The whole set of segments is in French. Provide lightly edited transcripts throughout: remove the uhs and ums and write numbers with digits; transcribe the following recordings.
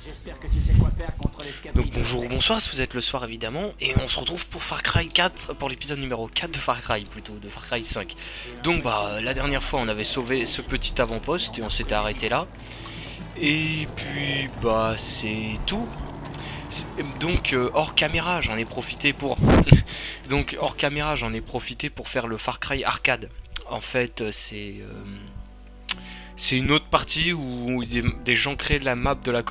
J'espère que tu sais quoi faire contre l'escadrille. Donc bonjour ou bonsoir si vous êtes le soir évidemment, et on se retrouve pour Far Cry 4, pour l'épisode numéro 4 de Far Cry plutôt, de Far Cry 5. Donc la dernière fois on avait sauvé ce petit avant-poste et on s'était arrêté là. Et puis c'est tout. Donc hors caméra j'en ai profité pour faire le Far Cry arcade. En fait c'est une autre partie où des gens créent des maps de la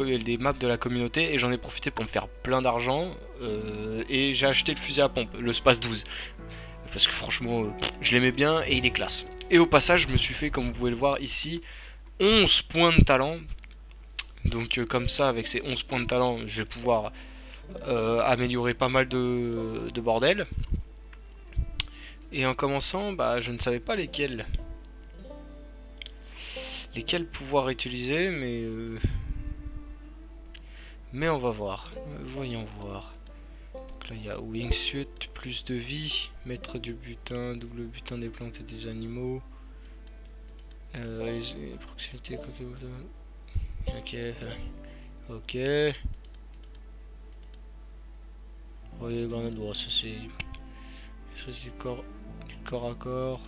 communauté et j'en ai profité pour me faire plein d'argent et j'ai acheté le fusil à pompe, le Space 12. Parce que franchement, je l'aimais bien et il est classe. Et au passage, je me suis fait, comme vous pouvez le voir ici, 11 points de talent. Donc comme ça, avec ces 11 points de talent, je vais pouvoir améliorer pas mal de bordel. Et en commençant, je ne savais pas lesquels pouvoir utiliser, mais on va voir. Voyons voir. Donc là il y a wingsuit, plus de vie, maître du butin, double butin des plantes et des animaux. Proximité, ok. Ok. Oui, grenade, bon, ça c'est du corps à corps.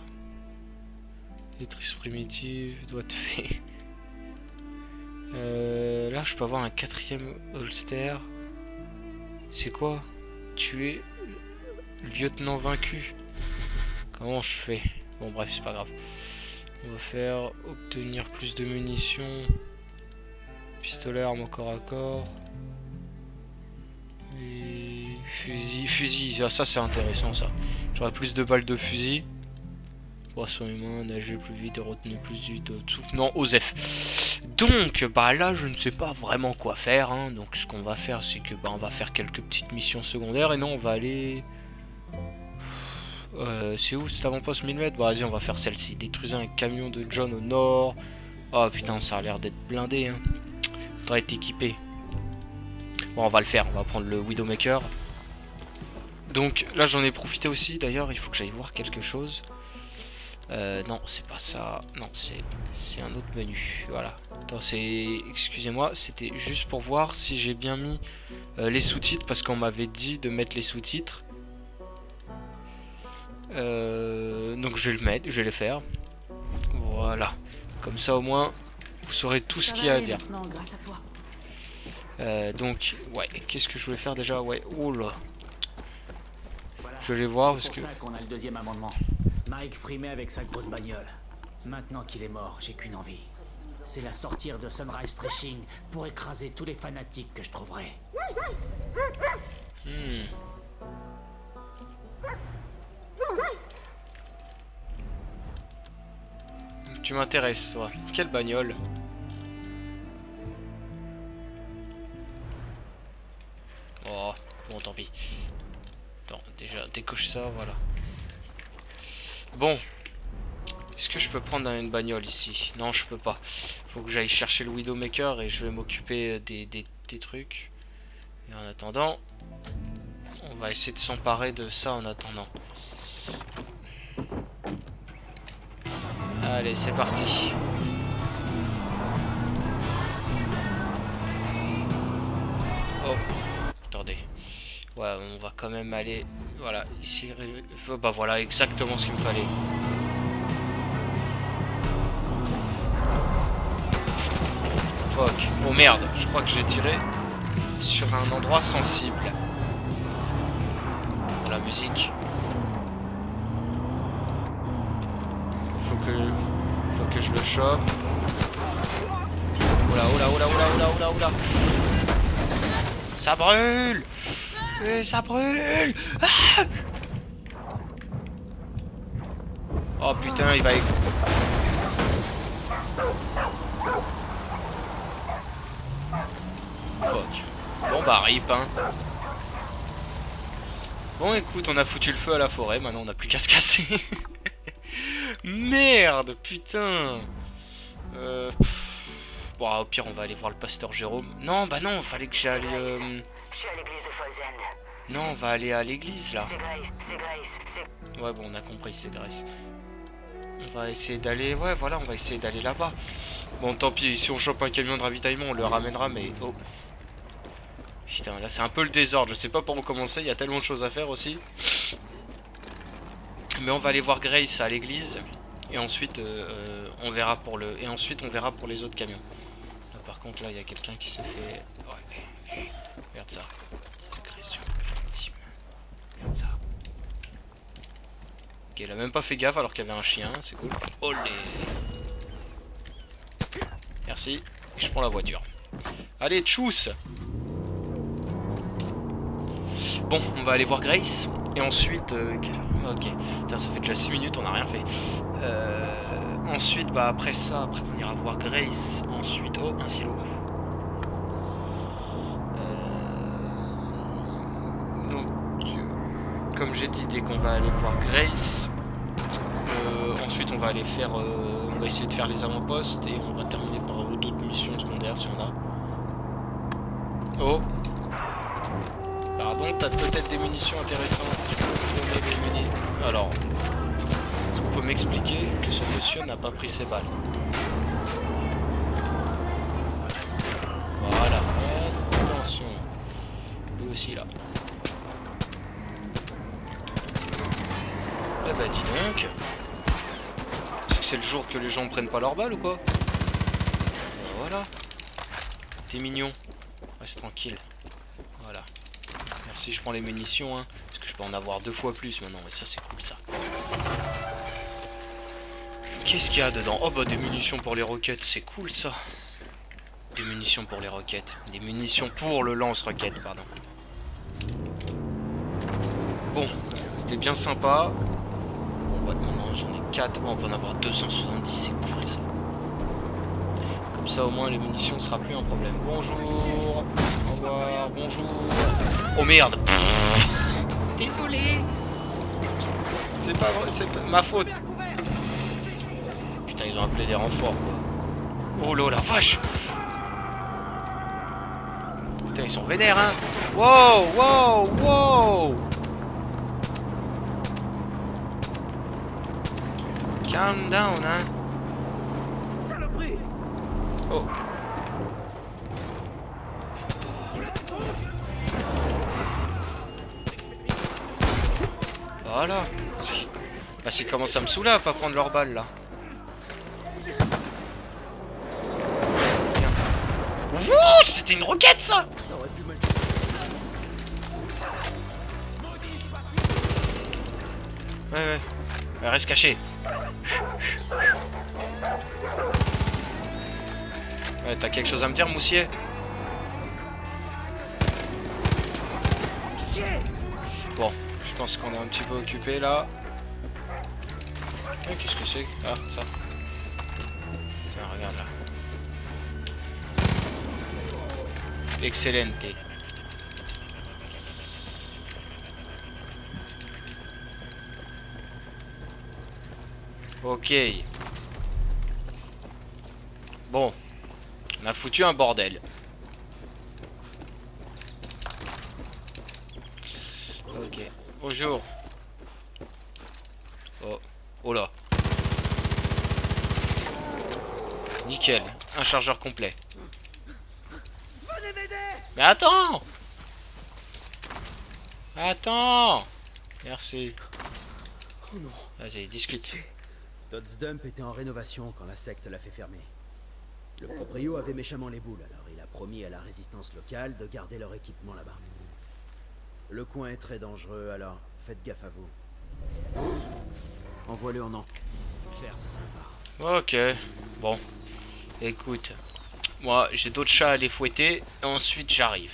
Maîtrise primitive, doigt de fée. Là, je peux avoir un 4ème holster. C'est quoi? Tuer lieutenant vaincu. Comment je fais? Bon, bref, c'est pas grave. On va faire obtenir plus de munitions. Pistolet, arme au corps à corps. Et fusil. Ça c'est intéressant ça. J'aurai plus de balles de fusil. Poisson humain, nager plus vite et retenir plus vite de souffle. Non, Osef. Donc, là, je ne sais pas vraiment quoi faire. Hein. Donc, ce qu'on va faire, c'est que on va faire quelques petites missions secondaires. Et non, on va aller. C'est où cet avant-poste 1000 mètres? Bon, vas-y, on va faire celle-ci. Détruisez un camion de John au nord. Oh putain, ça a l'air d'être blindé. Hein. Faudrait être équipé. Bon, on va le faire. On va prendre le Widowmaker. Donc, là, j'en ai profité aussi. D'ailleurs, il faut que j'aille voir quelque chose. Non, c'est pas ça. Non, c'est un autre menu. Voilà. Attends, excusez-moi, c'était juste pour voir si j'ai bien mis les sous-titres parce qu'on m'avait dit de mettre les sous-titres. Donc je vais le mettre, je vais les faire. Voilà. Comme ça au moins vous saurez tout ce qu'il y a à dire. Donc ouais, qu'est-ce que je voulais faire déjà? Ouais, oh là. Je vais les voir parce que. C'est pour ça qu'on a le deuxième amendement. Mike frimait avec sa grosse bagnole. Maintenant qu'il est mort, j'ai qu'une envie. C'est la sortir de Sunrise Threshing pour écraser tous les fanatiques que je trouverai. Tu m'intéresses, toi. Quelle bagnole? Oh, bon, tant pis. Attends, déjà, décoche ça, voilà. Bon. Est-ce que je peux prendre une bagnole ici? Non, je peux pas. Faut que j'aille chercher le Widowmaker et je vais m'occuper des trucs. Et en attendant, on va essayer de s'emparer de ça en attendant. Allez, c'est parti. Oh, attendez. Ouais, on va quand même aller. Voilà, ici. Voilà, exactement ce qu'il me fallait. Fuck. Oh merde, je crois que j'ai tiré sur un endroit sensible. Pour la musique. Faut que je le chope. Oula. Ça brûle. Ça brûle. Ah, oh putain, il va... Fuck. Bon rip hein. Bon écoute, on a foutu le feu à la forêt, maintenant on n'a plus qu'à se casser. Merde, putain. Bon, au pire, on va aller voir le pasteur Jérôme. Non, non, fallait que j'aille. Je suis à l'église de Falls End. Non, on va aller à l'église là. C'est Grace. Ouais, bon, on a compris, c'est Grace. On va essayer d'aller. Ouais, voilà, on va essayer d'aller là-bas. Bon, tant pis, si on chope un camion de ravitaillement, on le ramènera, mais. Oh. Putain, là c'est un peu le désordre, je sais pas par où commencer, il y a tellement de choses à faire aussi. Mais on va aller voir Grace à l'église et ensuite on verra pour les autres camions. Là par contre là il y a quelqu'un qui se fait. Ouais, regarde ça. Discrétion ultime. Regarde ça. Ok, il a même pas fait gaffe alors qu'il y avait un chien, c'est cool. Olé. Merci. Et je prends la voiture. Allez, tchuss. Bon, on va aller voir Grace. Et ensuite... ok. Putain, ça fait déjà 6 minutes, on n'a rien fait. Ensuite, bah après ça, après qu'on ira voir Grace. Ensuite... Oh, un silo. Donc... comme j'ai dit, dès qu'on va aller voir Grace... ensuite, on va aller faire... on va essayer de faire les avant-postes. Et on va terminer par d'autres missions secondaires si on a. Oh. Pardon, t'as peut-être des munitions intéressantes. Alors, est-ce qu'on peut m'expliquer que ce monsieur n'a pas pris ses balles? Voilà, attention. Lui aussi là. Eh bah dis donc. Est-ce que c'est le jour que les gens prennent pas leurs balles ou quoi? Voilà. T'es mignon. Reste tranquille. Voilà. Merci, je prends les munitions, hein. Parce que je peux en avoir 2 fois plus maintenant. Et ça, c'est cool, ça. Qu'est-ce qu'il y a dedans? Oh, bah, des munitions pour les roquettes. C'est cool, ça. Des munitions pour les roquettes. Des munitions pour le lance-roquette, pardon. Bon, c'était bien sympa. Bon, bah, maintenant, j'en ai 4. Bon, on peut en avoir 270. C'est cool, ça. Comme ça, au moins, les munitions ne sera plus un problème. Bonjour. Au revoir. Bonjour. Oh merde. Désolé. C'est pas vrai, c'est ma faute. Putain, ils ont appelé des renforts, quoi. Oh là, la vache. Putain, ils sont vénères, hein. Wow, wow, wow. Calm down, hein. Oh. Voilà. Bah c'est comment ça me saoule à pas prendre leur balle là. Ouh, c'était une roquette ça. Ouais. Reste caché. Ouais, t'as quelque chose à me dire, Moussier? Bon, je pense qu'on est un petit peu occupé là. Qu'est-ce que c'est? Ah, ça. Tiens, regarde là. Excellente. Ok. Bon. On a foutu un bordel. Ok. Bonjour. Oh. Oh là. Nickel. Un chargeur complet. Mais attends. Attends. Merci. Oh non. Vas-y, discute. Todd's Dump était en rénovation quand la secte l'a fait fermer. Le proprio avait méchamment les boules, alors il a promis à la résistance locale de garder leur équipement là-bas. Le coin est très dangereux, alors faites gaffe à vous. Envoie-le en enfer, c'est sympa. Ok. Bon. Écoute. Moi, j'ai d'autres chats à les fouetter. Et ensuite, j'arrive.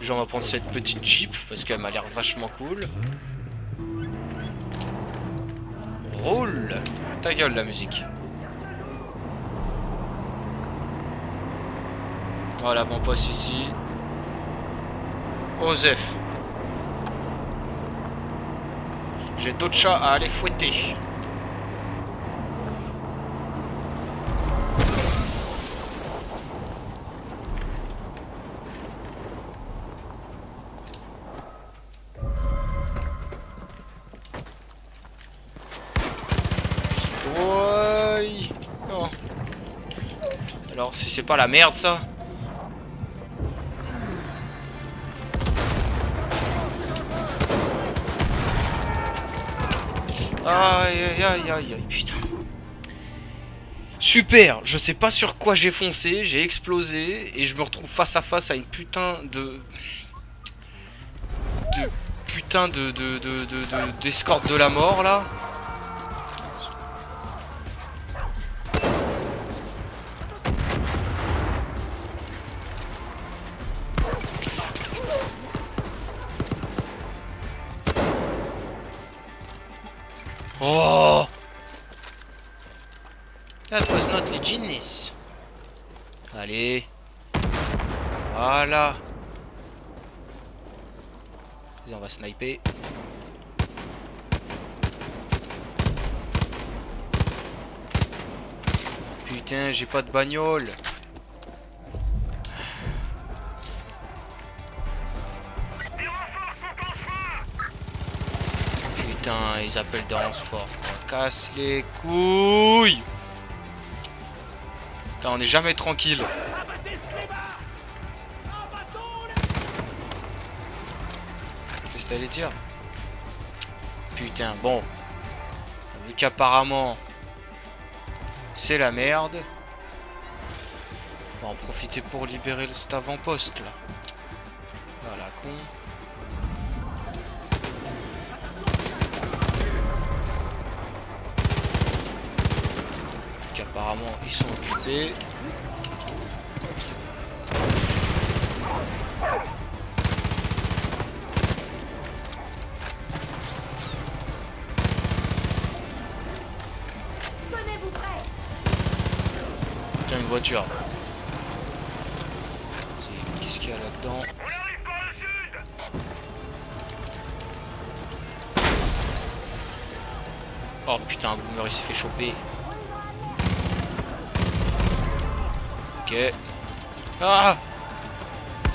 Genre, on va prendre cette petite Jeep, parce qu'elle m'a l'air vachement cool. Roule. Ta gueule, la musique. Voilà, bon poste ici. Osef. J'ai d'autres chats à aller fouetter. Ouais. Oh. Alors, si c'est pas la merde, ça. Aïe aïe aïe aïe aïe, putain. Super, je sais pas sur quoi j'ai foncé, j'ai explosé et je me retrouve face à face à une putain d'escorte de la mort là. Oh! That was not the genius. Allez. Voilà. Vas-y, on va sniper. Putain, j'ai pas de bagnole. Putain, ils appellent des renforts. Casse les couilles. Putain, on est jamais tranquille. Qu'est-ce que t'allais dire? Putain, bon. Vu qu'apparemment c'est la merde. On va en profiter pour libérer cet avant-poste là. Voilà, con. Apparemment ils sont occupés. Tiens, une voiture. Qu'est-ce qu'il y a là-dedans? Oh putain, un boomer il s'est fait choper. Ok. Ah!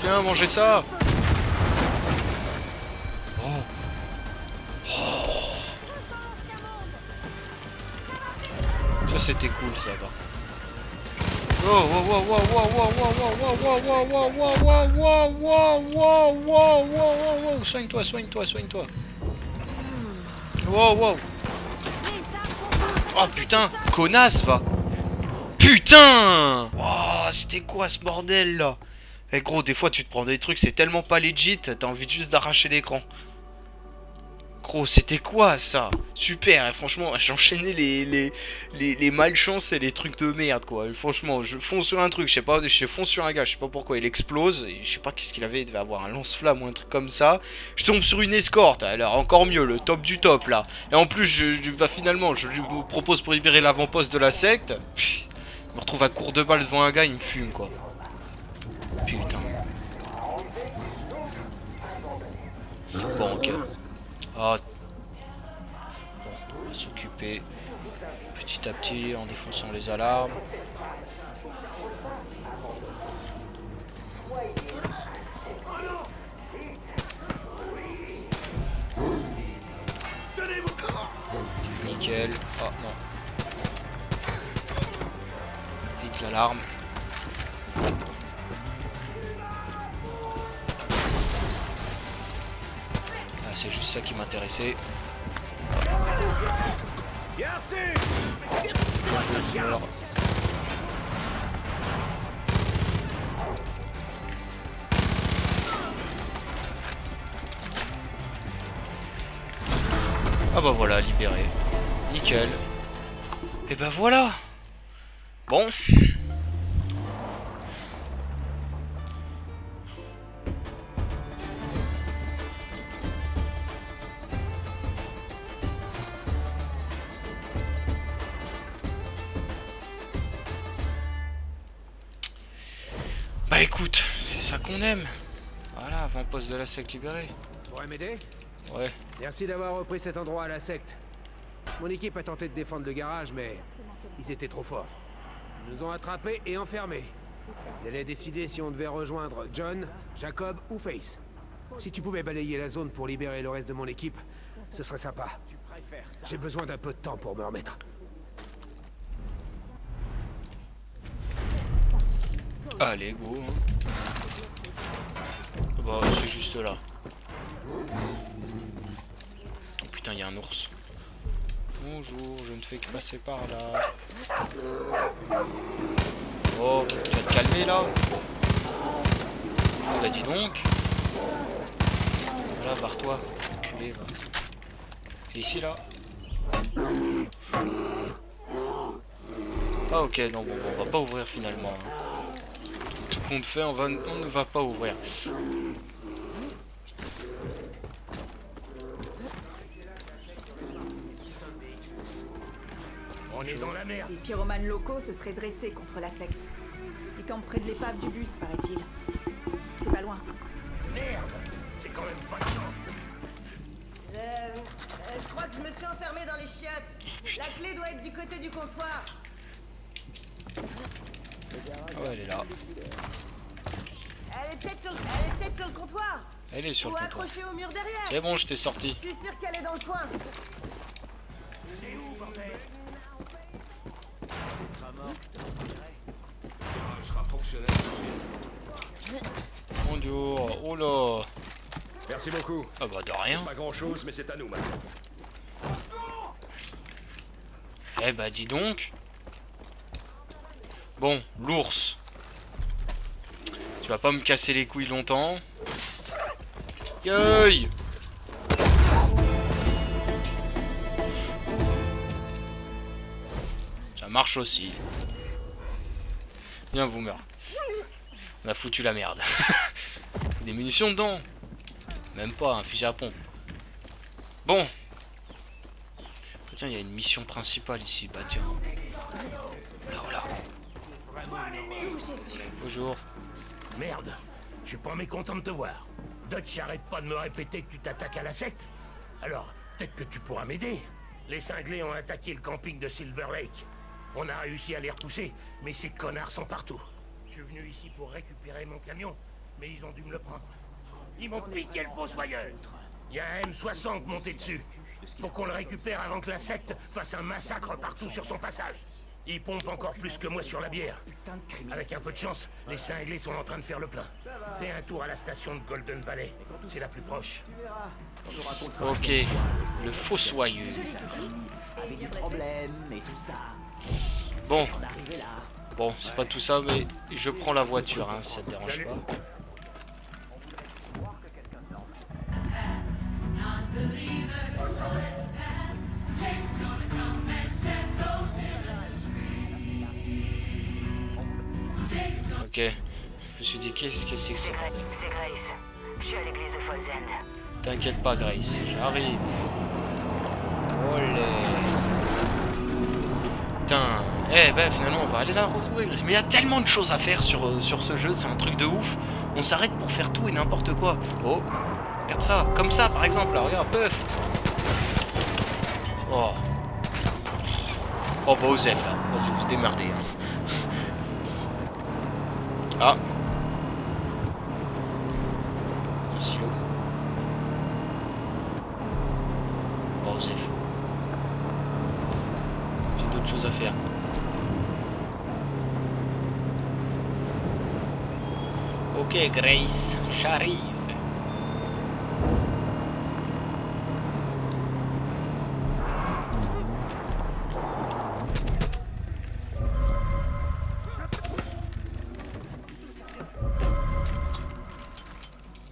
Tiens, mangez ça! Oh. Oh. Ça c'était cool ça va. Oh, wow, wow, wow, wow, wow, wow, wow, wow, wow, wow, wow, wow, wow, wow, wow, wow, wow, soigne-toi, soigne-toi, soigne-toi. Wow, wow. Oh putain, connasse va. Putain! Oh, c'était quoi ce bordel là? Eh gros, des fois tu te prends des trucs, c'est tellement pas legit, t'as envie juste d'arracher l'écran. Gros, c'était quoi ça? Super, et franchement, j'enchaînais les malchances et les trucs de merde quoi. Et franchement, je fonce sur un truc, je sais pas, je fonce sur un gars, je sais pas pourquoi il explose, et je sais pas qu'est-ce qu'il avait, il devait avoir un lance-flamme ou un truc comme ça. Je tombe sur une escorte, alors encore mieux, le top du top là. Et en plus, bah, finalement, je lui propose pour libérer l'avant-poste de la secte. Je me retrouve à court de balle devant un gars, il me fume quoi. Putain. Bon, ok. Ah. Bon, on va s'occuper petit à petit en défonçant les alarmes. Nickel. Oh non. Vite l'alarme. Ah, c'est juste ça qui m'intéressait. Bien joué, joueur. Ah bah voilà, libéré. Nickel. Et bah voilà. Bon. Bah écoute, c'est ça qu'on aime. Voilà, avant-poste de la secte libérée. Pourrais m'aider? Ouais. Merci d'avoir repris cet endroit à la secte. Mon équipe a tenté de défendre le garage, mais ils étaient trop forts. Ils nous ont attrapés et enfermés. Ils allaient décider si on devait rejoindre John, Jacob ou Face. Si tu pouvais balayer la zone pour libérer le reste de mon équipe, ce serait sympa. J'ai besoin d'un peu de temps pour me remettre. Allez, go. Hein. Bah, c'est juste là. Oh putain, il y a un ours. Bonjour, je ne fais que passer par là. Oh, tu vas te calmer là. Bah dis donc. Voilà, barre-toi. Enculé, va. C'est ici là. Ah ok, non bon, on va pas ouvrir finalement. Tout compte fait, on ne va pas ouvrir. On est dans la merde. Les pyromanes locaux se seraient dressés contre la secte. Ils campent près de l'épave du bus, paraît-il. C'est pas loin. Merde. C'est quand même pas de chance. Je crois que je me suis enfermé dans les chiottes. La clé doit être du côté du comptoir. Ah ouais, elle est là. Elle est peut-être sur le comptoir. Elle est sur Ou le comptoir. accrochée au mur derrière. C'est bon, je t'ai sorti. Je suis sûr qu'elle est dans le coin. C'est où, bordel? Bonjour. Oh là. Merci beaucoup. Ah bah de rien. Pas grand-chose, mais c'est à nous maintenant. Eh bah dis donc. Bon, l'ours. Tu vas pas me casser les couilles longtemps. Yoï. Ça marche aussi. Viens vous meurt. On a foutu la merde. Des munitions dedans. Même pas, un fusil à pompe. Bon. Tiens, il y a une mission principale ici. Bah tiens. Là, voilà. Bonjour. Merde. Je suis pas mécontent de te voir. Dutch arrête pas de me répéter que tu t'attaques à la secte. Alors, peut-être que tu pourras m'aider. Les cinglés ont attaqué le camping de Silver Lake. On a réussi à les repousser, mais ces connards sont partout. Je suis venu ici pour récupérer mon camion, mais ils ont dû me le prendre. Ils m'ont piqué le fossoyeur. Il y a un M60 monté dessus. Faut qu'on le récupère avant que la secte fasse un massacre partout sur son passage. Il pompe encore plus que moi sur la bière. Avec un peu de chance, les cinglés sont en train de faire le plein. Fais un tour à la station de Golden Valley. C'est la plus proche. Ok. Le fossoyeux. Avec des problèmes et tout ça. Bon. On est arrivé là. Bon, c'est pas tout ça, mais je prends la voiture, hein, si ça te dérange pas. Ok. Je me suis dit, qu'est-ce que c'est que ça? C'est Grace. Je suis à l'église de Falls End. T'inquiète pas, Grace, j'arrive. Olé. Putain. Eh ben finalement on va aller la retrouver, Grace. Mais il y a tellement de choses à faire sur ce jeu, c'est un truc de ouf. On s'arrête pour faire tout et n'importe quoi. Oh, regarde ça, comme ça par exemple, là, regarde, peuf. Oh. Oh bah osez là, vas-y vous démerdez. Hein. Ah. Un silo. Oh osez. J'ai d'autres choses à faire. Ok Grace, j'arrive.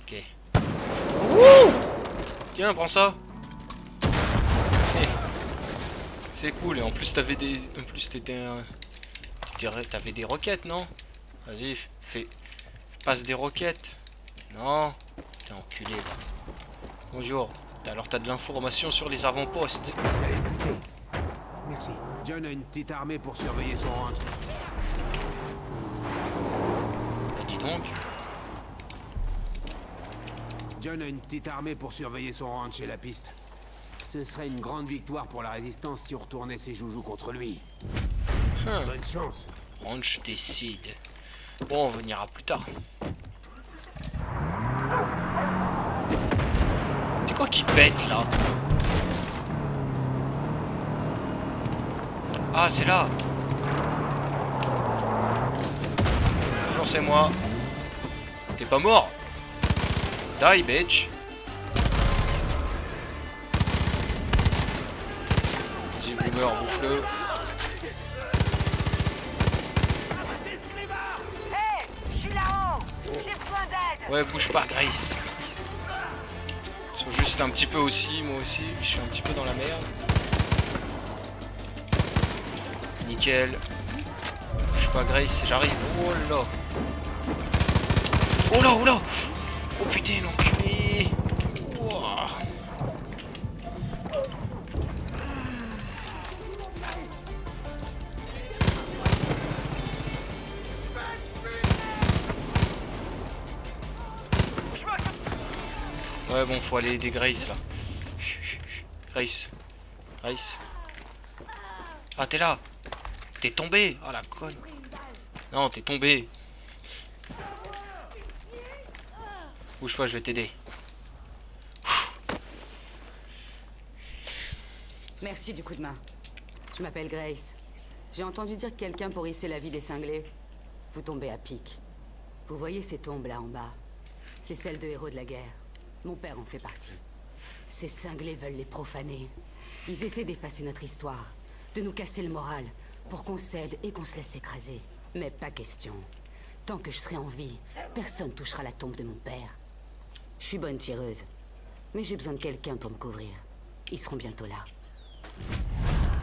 Ok. Tiens, prends ça. C'est cool et en plus t'avais des, t'avais des roquettes, non? Vas-y, passe des roquettes. Non, t'es enculé là. Bonjour. Alors t'as de l'information sur les avant-postes. Allez, écoutez. Merci. John a une petite armée pour surveiller son ranch. Bah dis donc. John a une petite armée pour surveiller son ranch et la piste. Ce serait une grande victoire pour la résistance si on retournait ses joujoux contre lui. Bonne chance. Ranch décide. Bon, on ira plus tard. C'est quoi qui pète là? Ah, c'est là. Bonjour, c'est moi. T'es pas mort? Die, bitch. boomer, bouffe-le. Hé, je suis là-haut. J'ai besoin d'aide. Ouais, bouge pas, Grace. Ils sont juste un petit peu aussi, moi aussi. Je suis un petit peu dans la merde. Nickel. Bouge pas, Grace, j'arrive. Oh là. Oh là, oh là. Oh putain, l'enculé. Ouah. Ouais, bon, faut aller aider Grace là. Grace. Grace. Ah, t'es là. T'es tombé. Ah, la conne. Non, t'es tombé. Bouge pas, je vais t'aider. Merci du coup de main. Je m'appelle Grace. J'ai entendu dire que quelqu'un pourrissait la vie des cinglés. Vous tombez à pic. Vous voyez ces tombes là en bas? C'est celles de héros de la guerre. Mon père en fait partie. Ces cinglés veulent les profaner. Ils essaient d'effacer notre histoire, de nous casser le moral, pour qu'on cède et qu'on se laisse écraser. Mais pas question. Tant que je serai en vie, personne touchera la tombe de mon père. Je suis bonne tireuse, mais j'ai besoin de quelqu'un pour me couvrir. Ils seront bientôt là.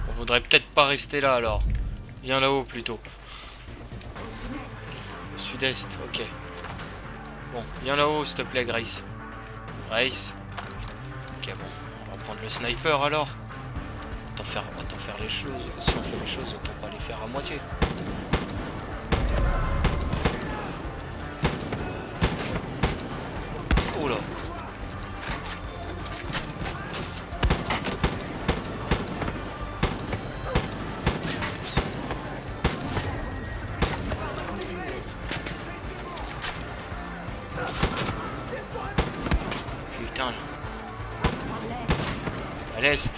On voudrait peut-être pas rester là alors. Viens là-haut plutôt. Sud-est, ok. Bon, viens là-haut s'il te plaît, Grace. Grace. Ok, bon, on va prendre le sniper alors. Autant faire les choses. Si on fait les choses, autant pas les faire à moitié. Oh là. Putain. À l'est.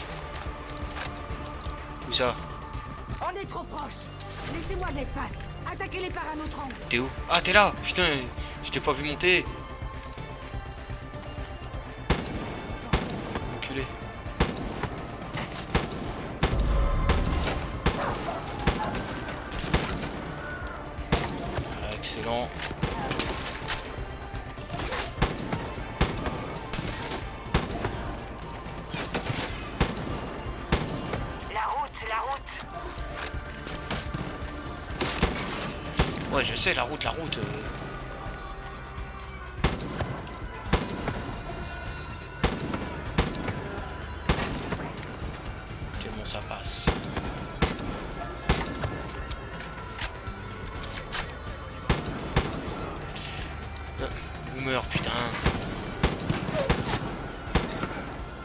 Où ça? On est trop proche. Laissez-moi de l'espace. Attaquez-les par un autre angle. T'es où? Ah, t'es là. Putain, je t'ai pas vu monter. Enculé. Ah, excellent. Ouais, je sais, la route. Tellement ça passe. Boomer, putain.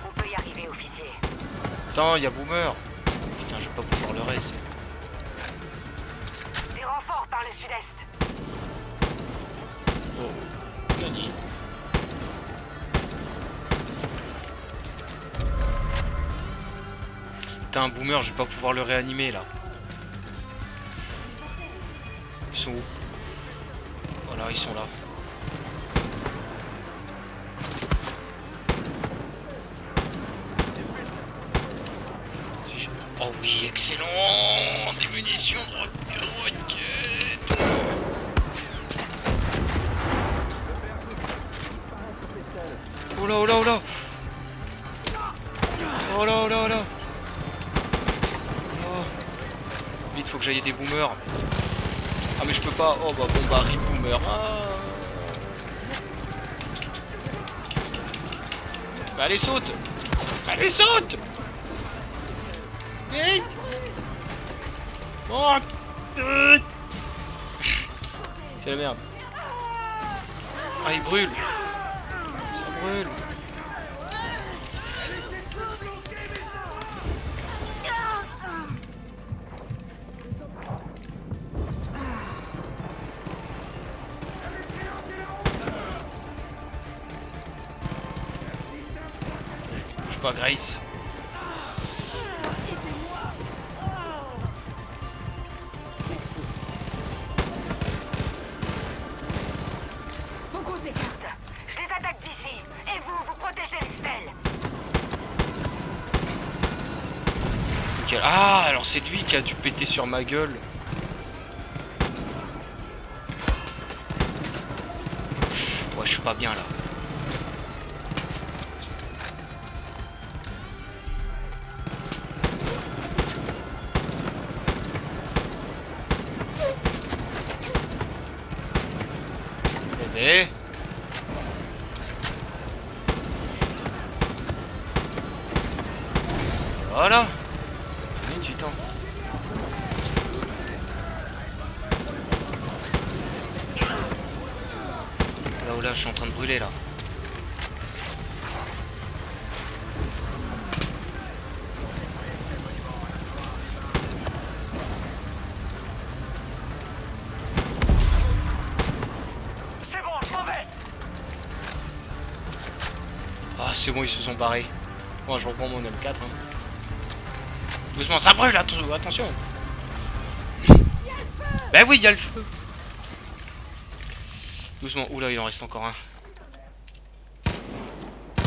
On peut y arriver, officier. Attends, il y a Boomer. Putain, je vais pas pouvoir le reste. Des renforts par le sud-est. Oh, bien dit. Putain, un Boomer, je vais pas pouvoir le réanimer là. Ils sont où? Voilà, ils sont là. Oh oui, excellent! Des munitions de roquettes! Oh là, oh là, oh là! Oh là, oh là, oh là! Oh. Vite, faut que j'aille des boomers. Ah mais je peux pas. Oh bah bon bah rip boomer. Ah. Bah allez saute! Allez saute! Hey. Oh. C'est la merde. Ah il brûle. Ça brûle. Bouge pas Grace. lequel. Ah, alors c'est lui qui a dû péter sur ma gueule. Ouais, je suis pas bien là. Bébé. Voilà. J'ai mis du temps. Là où là, je suis en train de brûler là. Ah, c'est bon, ils se sont barrés. Bon, je reprends mon M4. Hein. Doucement, ça brûle, attention. Ben oui, il y a le feu. Doucement, oula, il en reste encore un.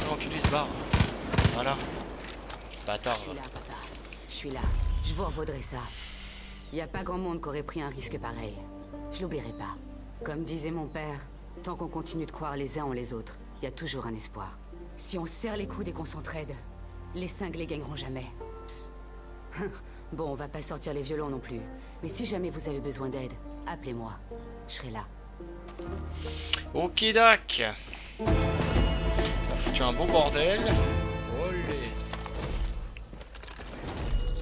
L'enculé se barre. Voilà. Bâtard. Je suis là. Je vous revaudrai ça. Y a pas grand monde qui aurait pris un risque pareil. Je l'oublierai pas. Comme disait mon père, tant qu'on continue de croire les uns en les autres, y a toujours un espoir. Si on serre les coudes et qu'on s'entraide, les cinglés gagneront jamais. Psst. Bon, on va pas sortir les violons non plus. Mais si jamais vous avez besoin d'aide, appelez-moi. Je serai là. Ok, Doc. On a foutu un beau bordel. Olé.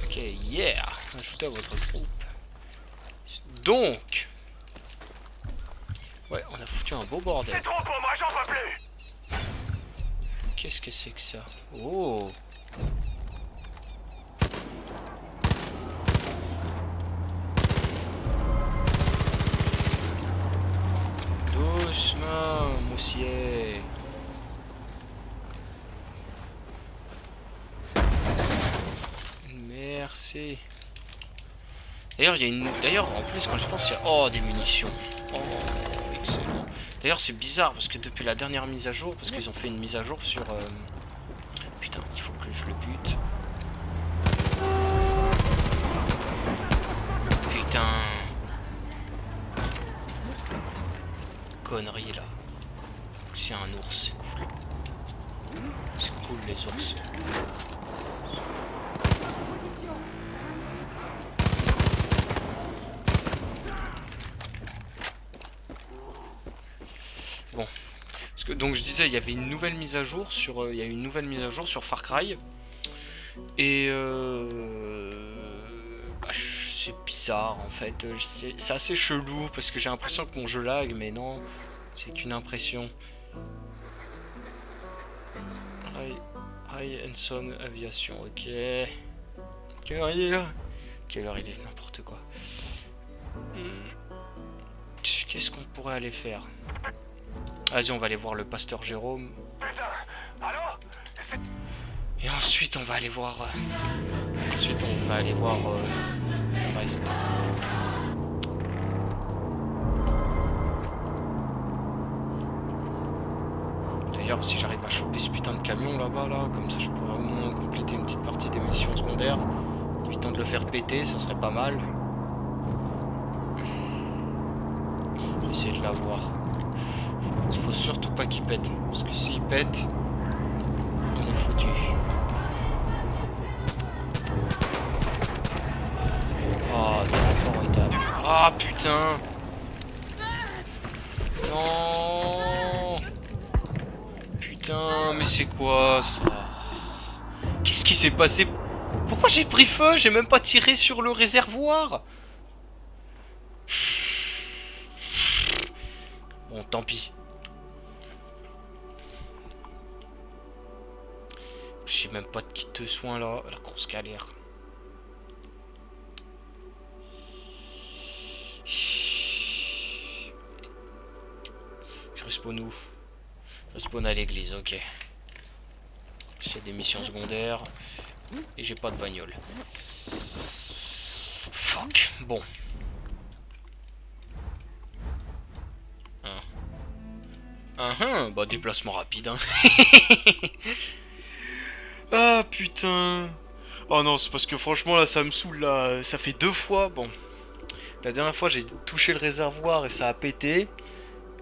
Ok, yeah. Ajoutez à votre groupe. Donc. Ouais, on a foutu un beau bordel. C'est trop pour moi, j'en peux plus. Qu'est-ce que c'est que ça? Oh. Doucement, moussier. Merci. D'ailleurs, il y a une. D'ailleurs, en plus, quand je pense, il y a. Oh, des munitions. Oh, excellent. D'ailleurs, c'est bizarre parce que depuis la dernière mise à jour, parce qu'ils ont fait une mise à jour sur. Putain, il faut que je le bute. Putain. Connerie là. C'est un ours, c'est cool. C'est cool les ours. Bon. Parce que, donc je disais, il y avait une nouvelle mise à jour sur. Il y a une nouvelle mise à jour sur Far Cry. Et c'est bizarre en fait. C'est assez chelou parce que j'ai l'impression que mon jeu lag, mais non. C'est qu'une impression. High Ensign Aviation, ok. Quelle heure il est là? Quelle heure il est? N'importe quoi. Qu'est-ce qu'on pourrait aller faire? Vas-y, on va aller voir le pasteur Jérôme. Et ensuite, on va aller voir. Ensuite, on va aller voir le reste. D'ailleurs, si j'arrive à choper ce putain de camion là-bas, là, comme ça, je pourrais au moins compléter une petite partie des missions secondaires. Évitant de le faire péter, ça serait pas mal. Je vais essayer de l'avoir. Il faut surtout pas qu'il pète, parce que s'il pète, on est foutu. Oh, formidable. Ah putain. Non. Putain, mais c'est quoi ça? Qu'est-ce qui s'est passé? Pourquoi j'ai pris feu? J'ai même pas tiré sur le réservoir. Bon, tant pis. J'ai même pas de kit de soins là. La grosse galère. Je respawn où? Je respawn à l'église, ok. J'ai des missions secondaires. Et j'ai pas de bagnole. Fuck. Bon. Bah déplacement rapide hein. Ah putain. Oh non, c'est parce que franchement là ça me saoule là. Ça fait 2 fois. Bon. La dernière fois j'ai touché le réservoir et ça a pété.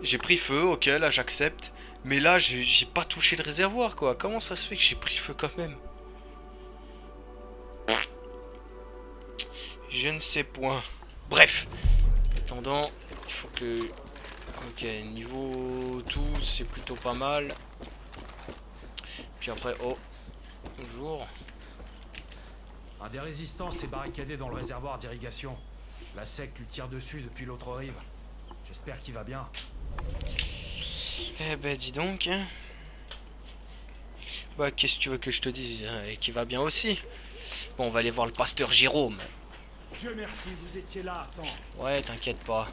J'ai pris feu, ok, là j'accepte. Mais là j'ai pas touché le réservoir quoi. Comment ça se fait que j'ai pris feu quand même? Je ne sais point. Bref. Attendant, il faut que... Ok, niveau tout, c'est plutôt pas mal. Puis après, oh. Bonjour. Un des résistants s'est barricadé dans le réservoir d'irrigation. La secte lui tire dessus depuis l'autre rive. J'espère qu'il va bien. Eh ben dis donc. Hein. Bah qu'est-ce que tu veux que je te dise? Et qui va bien aussi. Bon, on va aller voir le pasteur Jérôme. Dieu merci, vous étiez là, attends. Ouais, t'inquiète pas.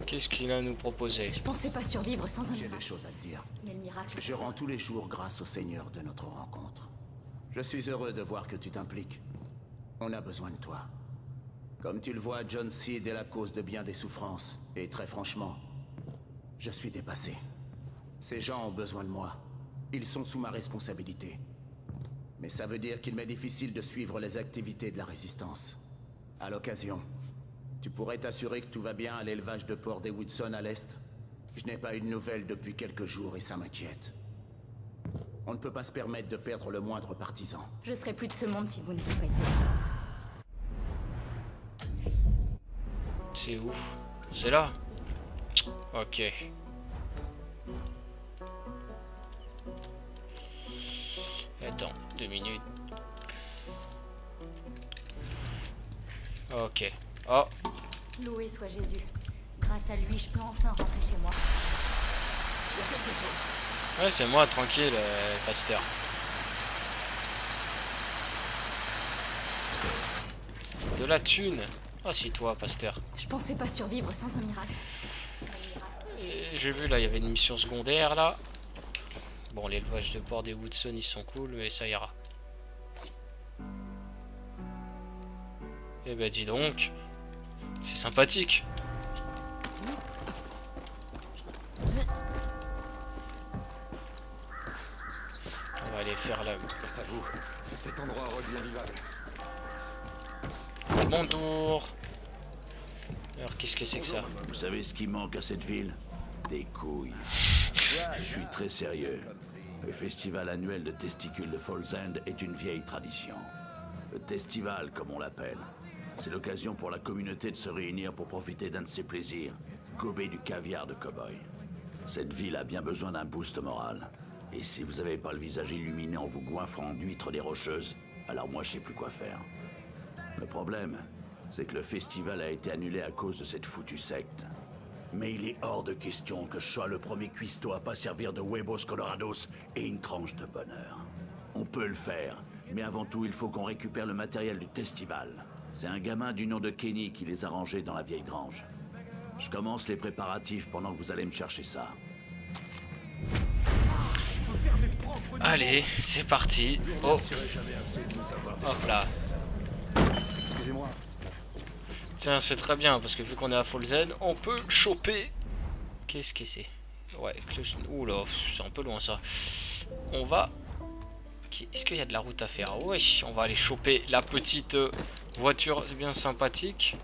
Qu'est-ce qu'il a à nous proposer? Je pensais pas survivre sans un J'ai miracle. des choses à te dire. Mais le miracle... Je rends tous les jours grâce au Seigneur de notre rencontre. Je suis heureux de voir que tu t'impliques. On a besoin de toi. Comme tu le vois, John Seed est la cause de bien des souffrances. Et très franchement, je suis dépassé. Ces gens ont besoin de moi. Ils sont sous ma responsabilité. Mais ça veut dire qu'il m'est difficile de suivre les activités de la Résistance. À l'occasion, tu pourrais t'assurer que tout va bien à l'élevage de porc des Woodson à l'est? Je n'ai pas eu de nouvelles depuis quelques jours et ça m'inquiète. On ne peut pas se permettre de perdre le moindre partisan. Je serais plus de ce monde si vous n'étiez pas été. C'est où? C'est là? Ok. Attends, 2 minutes. Ok. Oh. Loué soit Jésus. Grâce à lui, je peux enfin rentrer chez moi. Ouais, c'est moi, tranquille, pasteur. De la thune. Ah, c'est toi, pasteur. Je pensais pas survivre sans un miracle. J'ai vu, là, il y avait une mission secondaire, là. Bon, l'élevage de porc des Woodson, ils sont cool, mais ça ira. Eh ben, dis donc. C'est sympathique. On va aller faire la... Grâce à vous, cet endroit redevient vivable. Bonjour. Alors, qu'est-ce que c'est que ça? Vous savez ce qui manque à cette ville? Des couilles. Je suis très sérieux. Le festival annuel de testicules de Falls End est une vieille tradition. Le Testival, comme on l'appelle. C'est l'occasion pour la communauté de se réunir pour profiter d'un de ses plaisirs, gober du caviar de cow-boy. Cette ville a bien besoin d'un boost moral. Et si vous n'avez pas le visage illuminé en vous goinfrant d'huîtres des Rocheuses, alors moi je sais plus quoi faire. Le problème, c'est que le festival a été annulé à cause de cette foutue secte. Mais il est hors de question que je sois le premier cuistot à pas servir de huevos colorados et une tranche de bonheur. On peut le faire, mais avant tout il faut qu'on récupère le matériel du Testival. C'est un gamin du nom de Kenny qui les a rangés dans la vieille grange. Je commence les préparatifs pendant que vous allez me chercher ça. Allez, c'est parti. Oh. Hop là. Excusez-moi. Tiens, c'est très bien, parce que vu qu'on est à Falls End, on peut choper... Qu'est-ce que c'est? Ouais, oula, c'est un peu loin ça. On va... Est-ce qu'il y a de la route à faire? Ouais, on va aller choper la petite voiture, c'est bien sympathique.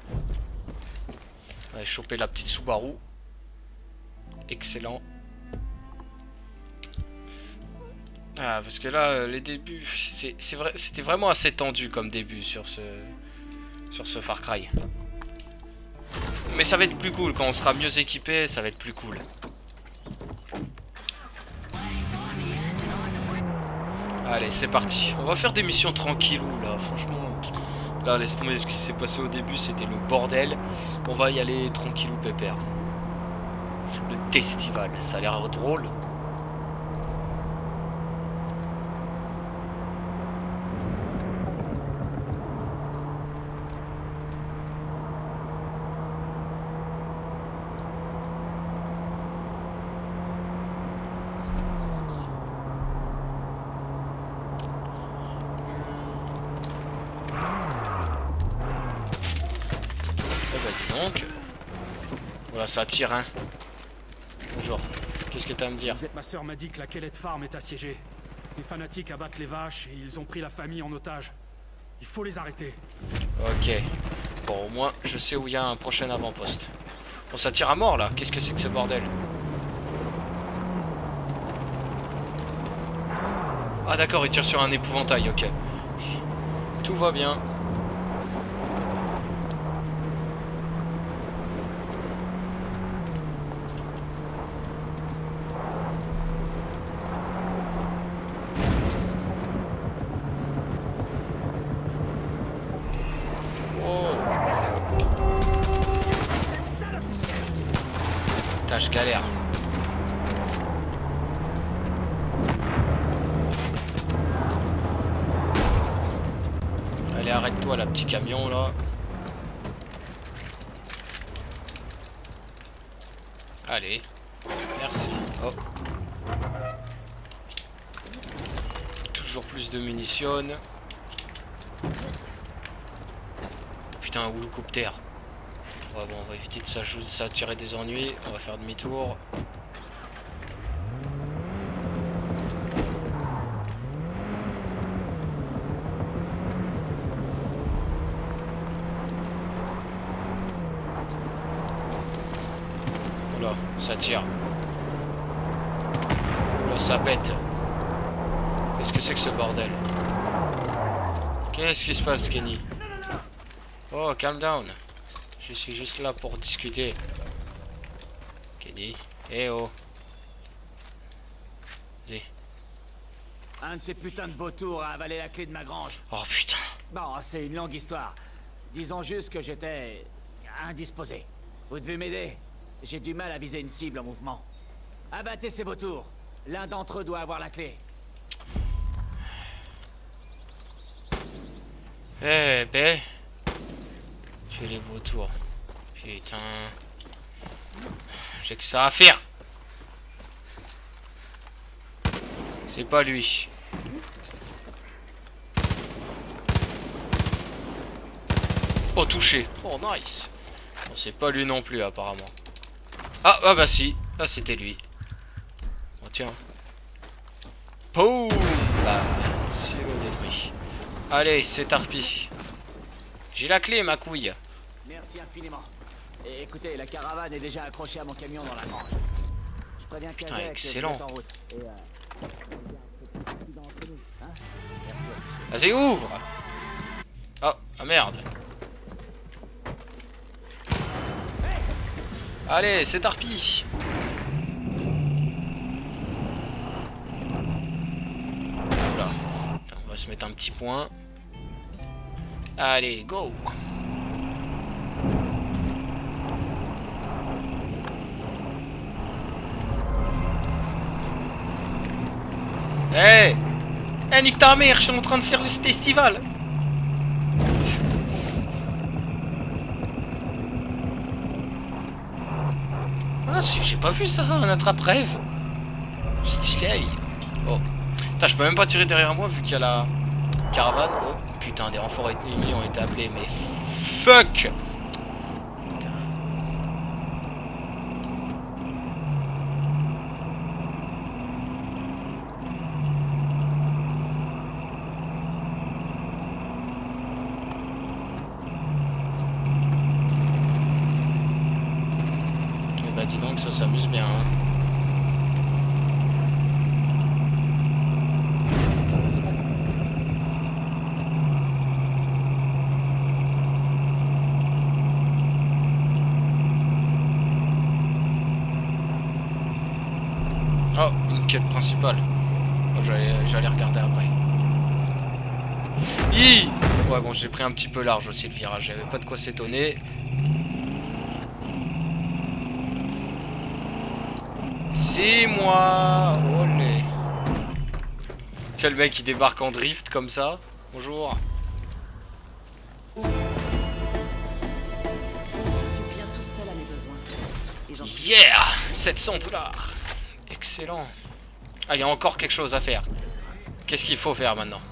On va aller choper la petite Subaru. Excellent. Ah, parce que là, les débuts, c'est vrai, c'était vraiment assez tendu comme début sur ce Far Cry. Mais ça va être plus cool, quand on sera mieux équipé, ça va être plus cool. Allez, c'est parti. On va faire des missions tranquillou là, franchement. Là, laisse tomber ce qui s'est passé au début, c'était le bordel. On va y aller tranquillou pépère. Le Testival, ça a l'air drôle. Donc, voilà, ça tire, hein. Qu'est-ce que t'as à me dire? Ma sœur m'a dit que la Kellet Farm est assiégée. Les fanatiques abattent les vaches et ils ont pris la famille en otage. Il faut les arrêter. Ok. Bon, au moins, je sais où il y a un prochain avant-poste. Bon, ça tire à mort, là. Qu'est-ce que c'est que ce bordel? Ah d'accord, il tire sur un épouvantail, ok. Tout va bien. Putain, je galère. Allez, arrête-toi, là, petit camion, là. Allez. Merci. Oh. Toujours plus de munitions. Putain, un hélicoptère. Ouais, bon, on va éviter de s'attirer des ennuis. On va faire demi-tour. Oula, ça tire. Oula, ça pète. Qu'est-ce que c'est que ce bordel? Qu'est-ce qui se passe, Kenny? Oh, calm down. Je suis juste là pour discuter. Kenny. Eh oh. Vas-y. Un de ces putains de vautours a avalé la clé de ma grange. Oh putain. Bon, c'est une longue histoire. Disons juste que j'étais indisposé. Vous devez m'aider. J'ai du mal à viser une cible en mouvement. Abattez ces vautours. L'un d'entre eux doit avoir la clé. Eh ben. J'ai les vautours. Putain. J'ai que ça à faire. C'est pas lui. Oh, touché. Oh, nice. Bon, c'est pas lui non plus, apparemment. Ah bah si. Ah, c'était lui. Oh, tiens. Poum. Bah, silo détruit. Allez, c'est Tarpi. J'ai la clé, ma couille. Merci infiniment. Et écoutez, la caravane est déjà accrochée à mon camion dans la grange. Je préviens Putain, Kazek que excellent. vous êtes en route. Et, Vas-y, ouvre. Oh, ah merde. Allez, c'est Tarpi. Oula. Attends, on va se mettre un petit point. Allez, go. Hey, hey, nique ta mère, je suis en train de faire le festival. Ah, j'ai pas vu ça, un attrape-rêve. Stylé. Oh. Putain, je peux même pas tirer derrière moi vu qu'il y a la caravane. Oh, putain, des renforts ennemis ont été appelés, mais fuck. Bah dis donc, ça s'amuse bien. Hein. Oh, une quête principale. Oh, j'allais regarder après. Hi. Ouais, bon, j'ai pris un petit peu large aussi le virage. J'avais pas de quoi s'étonner. C'est moi. Olé. C'est le mec qui débarque en drift comme ça. Bonjour. Je subviens toute seule à mes besoins. Et j'en suis... Yeah, 700 $. Excellent. Ah, il y a encore quelque chose à faire. Qu'est-ce qu'il faut faire maintenant?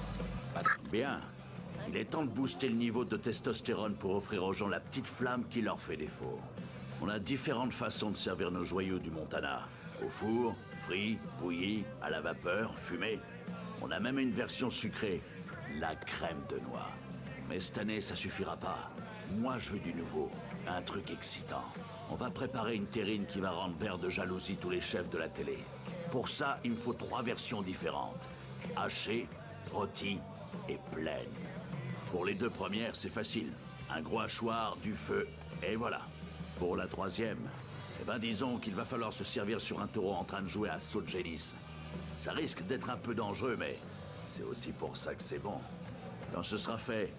Bien. Il est temps de booster le niveau de testostérone pour offrir aux gens la petite flamme qui leur fait défaut. On a différentes façons de servir nos joyaux du Montana. Au four, frit, bouilli, à la vapeur, fumé. On a même une version sucrée, la crème de noix. Mais cette année, ça suffira pas. Moi, je veux du nouveau, un truc excitant. On va préparer une terrine qui va rendre vert de jalousie tous les chefs de la télé. Pour ça, il me faut 3 versions différentes. Hachée, rôtie et pleine. Pour les 2 premières, c'est facile. Un gros hachoir, du feu, et voilà. Pour la 3e, eh ben disons qu'il va falloir se servir sur un taureau en train de jouer à saut de génisse. Ça risque d'être un peu dangereux, mais c'est aussi pour ça que c'est bon. Quand ce sera fait,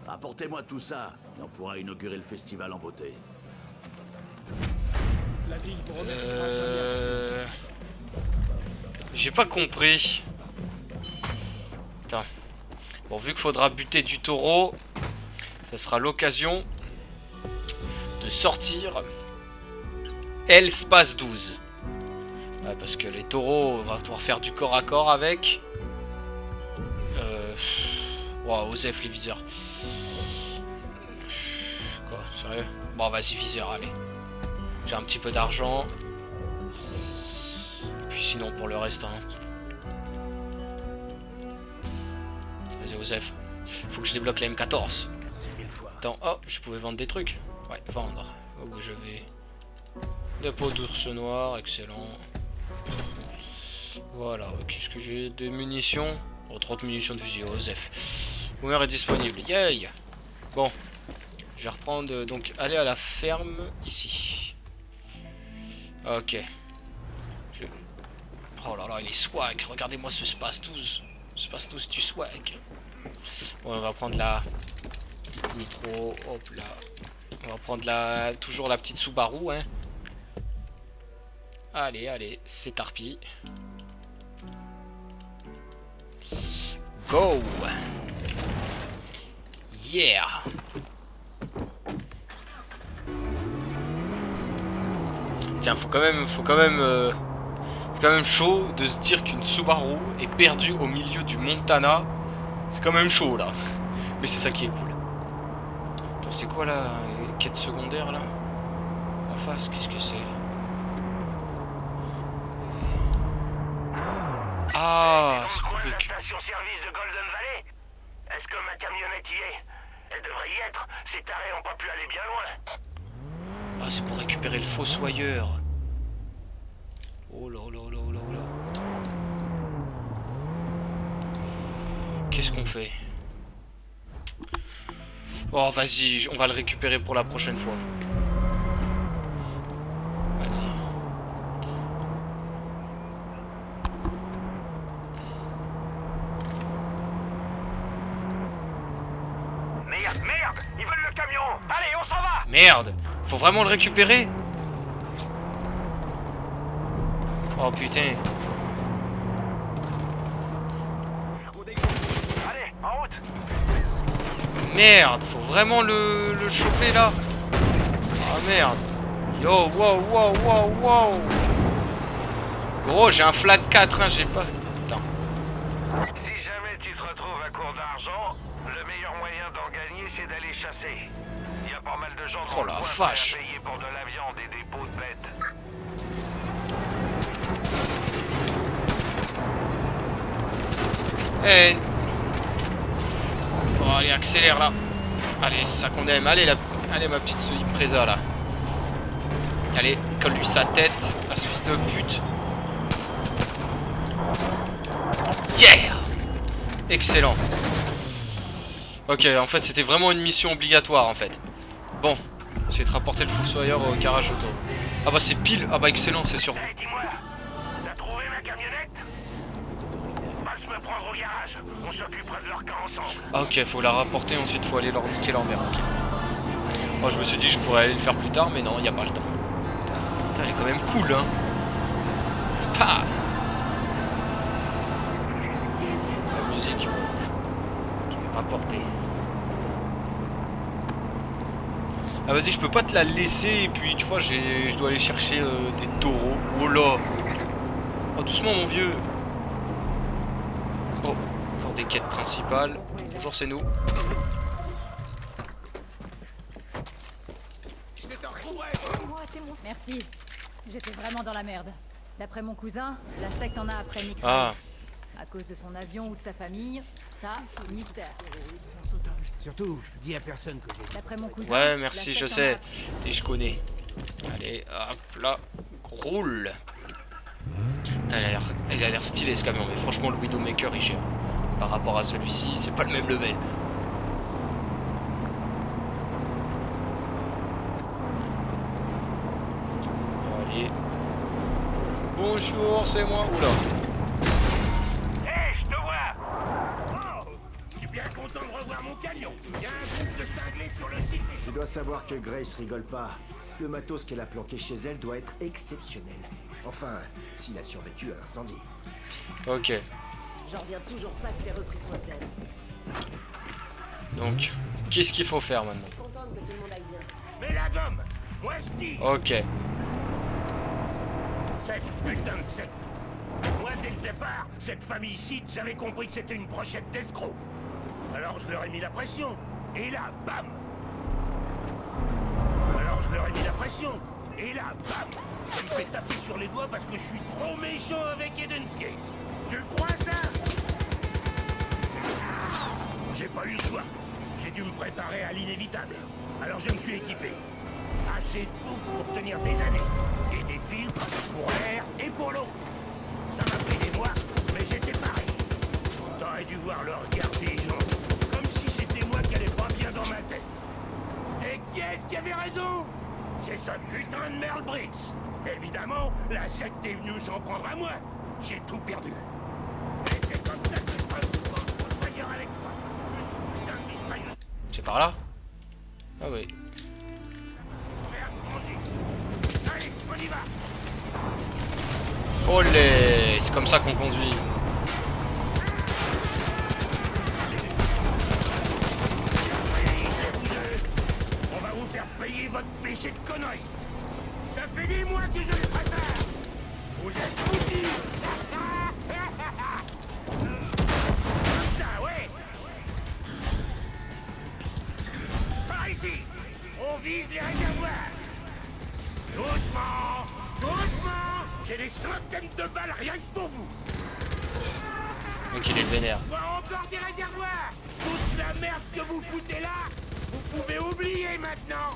apportez-moi tout ça, et on pourra inaugurer le festival en beauté. La ville vous remerciera jamais assez. J'ai pas compris. Attends. Bon, vu qu'il faudra buter du taureau, ça sera l'occasion de sortir L-Space 12. Ouais, parce que les taureaux, on va devoir faire du corps à corps avec. Wow, Osef les viseurs. Quoi, sérieux? Bon, vas-y, viseur, allez. J'ai un petit peu d'argent. Puis sinon, pour le reste, hein. Vas-y, Osef. Faut que je débloque la M14. Attends, oh, je pouvais vendre des trucs. Ouais, vendre. Oh, je vais. Des peaux d'ours noir, excellent. Voilà, qu'est-ce que j'ai? De munitions. Oh, 30 munitions de fusil, Osef. Boomer est disponible, yay! Bon, je vais reprendre, donc, aller à la ferme, ici. Ok. Oh là là, il est swag, regardez-moi ce Space 12. Space 12 du swag. Bon, on va prendre la nitro, hop là. On va prendre toujours la petite Subaru, hein. Allez, allez, c'est tarpi. Go! Yeah! Tiens, faut quand même, c'est quand même chaud de se dire qu'une Subaru est perdue au milieu du Montana. C'est quand même chaud là. Mais c'est ça qui est cool. Attends, c'est quoi là? Quête secondaire là? En face, qu'est-ce que c'est? Ah, c'est pour la station-service de Golden Valley. Est-ce que ma camionnette y est? Elle devrait y être. Ces tarés ont pas pu aller bien loin. Ah, c'est pour récupérer le fossoyeur. Oh là là là là là. Qu'est-ce qu'on fait? Oh, vas-y, on va le récupérer pour la prochaine fois. Vas-y. Merde, ils veulent le camion. Allez, on s'en va. Merde, faut vraiment le récupérer? Oh putain. Allez, en route. Merde, faut vraiment le choper là. Ah merde. Yo, wow, wow, wow, wow. Gros, j'ai un flat 4, hein, j'ai pas... Attends. Si jamais tu te retrouves à court d'argent, le meilleur moyen d'en gagner, c'est d'aller chasser. Il y a pas mal de gens Oh la vache. à payer pour de la viande et des peaux de bêtes. Eh. Bon, allez, accélère là. Allez, c'est ça qu'on aime. Allez, allez ma petite Impreza là. Allez, colle-lui sa tête, la fils de pute. Yeah! Excellent. Ok, en fait, c'était vraiment une mission obligatoire en fait. Bon, je vais te rapporter le fossoyeur au garage auto. Ah bah c'est pile. Ah bah excellent, c'est sûr. Hey, dis-moi, t'as trouvé ma camionnette? Passe me prendre au garage. On s'occupera de leur cas ensemble. Ah ok, faut la rapporter, ensuite faut aller leur niquer leur mère. Ok. Moi je me suis dit que je pourrais aller le faire plus tard, mais non, il n'y a pas le temps. Putain, elle est quand même cool, hein. Pah. La musique qui m'est rapportée. Ah vas-y, je peux pas te la laisser et puis tu vois, je dois aller chercher des taureaux. Oh là. Oh doucement mon vieux. Oh, encore des quêtes principales. Bonjour, c'est nous. Merci. J'étais vraiment dans la merde. D'après mon cousin, la secte en a après Nick. Ah. À cause de son avion ou de sa famille, ça, mystère. Surtout, dis à personne que j'ai... D'après mon cousin... Ouais, merci, la je secte en sais. a- Et je connais. Allez, hop là. Roule. Putain, il a l'air stylé ce camion, mais franchement, le Widowmaker, il gère. Par rapport à celui-ci, c'est pas le même level. Allez. Bonjour, c'est moi. Oula. Hé, je te vois. Oh, je suis bien content de revoir mon camion. Il y a un groupe de cinglés sur le site du Tu dois savoir que Grace rigole pas. Le matos qu'elle a planqué chez elle doit être exceptionnel. Enfin, s'il a survécu à l'incendie. Ok. J'en reviens toujours pas que t'aies repris Poison. Donc, qu'est-ce qu'il faut faire maintenant? Contente que tout le monde aille bien. Mais la gomme, moi je dis. Ok. Cette putain de secte. Moi, dès le départ, cette famille-ci, j'avais compris que c'était une brochette d'escrocs. Alors je leur ai mis la pression. Et là, bam. Alors je leur ai mis la pression. Et là, bam. Je me fais taper sur les doigts parce que je suis trop méchant avec Eden's Gate. Tu le crois, ça? J'ai pas eu le choix. J'ai dû me préparer à l'inévitable. Alors je me suis équipé. Assez de bouffe pour tenir des années. Et des filtres pour l'air et pour l'eau. Ça m'a pris des mois, mais j'étais pareil. T'aurais dû voir le regard des gens. Comme si c'était moi qui allais pas bien dans ma tête. Et qui est-ce qui avait raison? C'est ce putain de Merle Briggs. Évidemment, la secte est venue s'en prendre à moi. J'ai tout perdu. Et c'est comme ça que je prends le mitrailleur avec toi. Putain de mitrailleur. C'est par là? Ah oui. Allez, on y va. Olé, c'est comme ça qu'on conduit. On va vous faire payer votre péché de conneries. Ça fait des mois que je le prépare. Vous êtes foutus. Comme ça, ouais. Par ici. On vise les réservoirs. Doucement, doucement. J'ai des centaines de balles rien que pour vous. Donc il est vénère. Voir encore des réservoirs. Toute la merde que vous foutez là, vous pouvez oublier maintenant.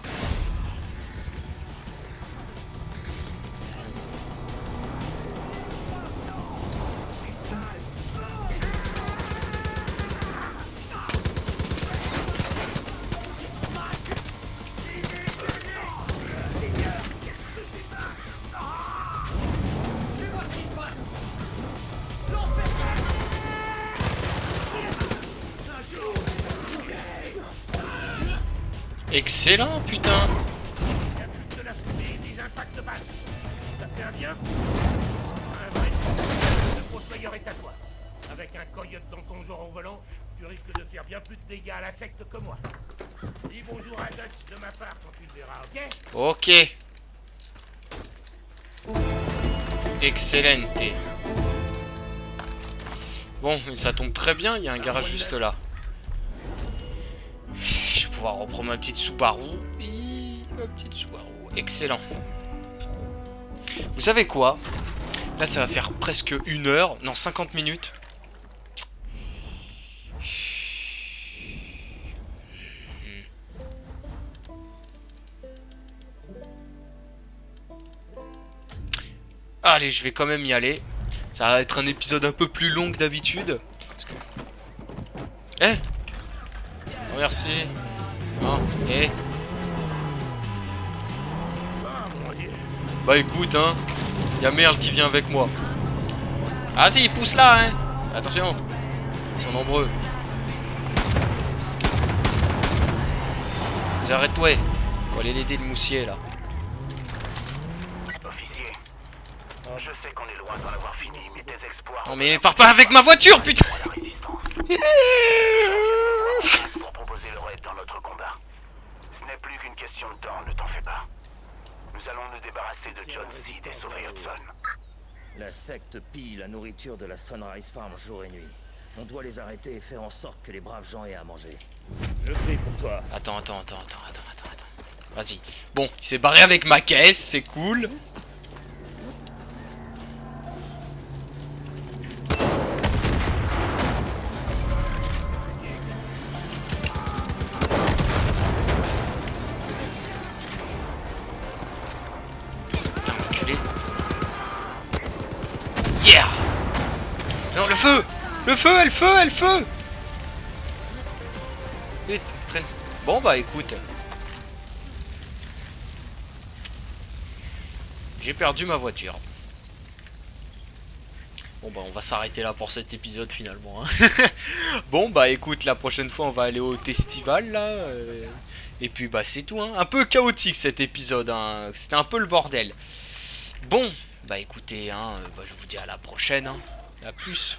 Excellent, putain. De la fumée, des impacts de balles. Ça fait un bien fou. Un vrai le fossoyeur est à toi. Avec un coyote dans ton genre au volant, tu risques de faire bien plus de dégâts à la secte que moi. Dis bonjour à Dutch de ma part quand tu le verras, ok? Ok. Excellente. Bon, mais ça tombe très bien, il y a un garage juste là. Je vais pouvoir reprendre ma petite Subaru. Ma petite Subaru. Excellent. Vous savez quoi? Là, ça va faire presque 1 heure. Non, 50 minutes. Allez, je vais quand même y aller. Ça va être un épisode un peu plus long que d'habitude. Eh, oh, merci. Oh, eh. Bah écoute, hein. Y'a Merle qui vient avec moi. Ah si, il pousse là, hein. Attention. Ils sont nombreux. Arrête-toi. Faut aller l'aider le moussier là. Officier, je sais qu'on est loin d'en avoir fini, mais tes exploits... Non mais pars pas avec ma voiture, putain. pour proposer leur aide dans notre combat. Ce n'est plus qu'une question de temps, ne t'en fais pas. Nous allons nous débarrasser de John Seed et sauver Hudson. La secte pille la nourriture de la Sunrise Farm jour et nuit. On doit les arrêter et faire en sorte que les braves gens aient à manger. Je prie pour toi. Attends. Vas-y. Bon, il s'est barré avec ma caisse, c'est cool. feu! Le feu, elle feu, elle feu! Vite, prenne. Bon bah écoute. J'ai perdu ma voiture. Bon bah on va s'arrêter là pour cet épisode finalement. Hein. Bon bah écoute, la prochaine fois on va aller au festival là. Et puis bah c'est tout. Hein. Un peu chaotique cet épisode. Hein. C'était un peu le bordel. Bon bah écoutez, hein, bah, je vous dis à la prochaine. Hein. A plus.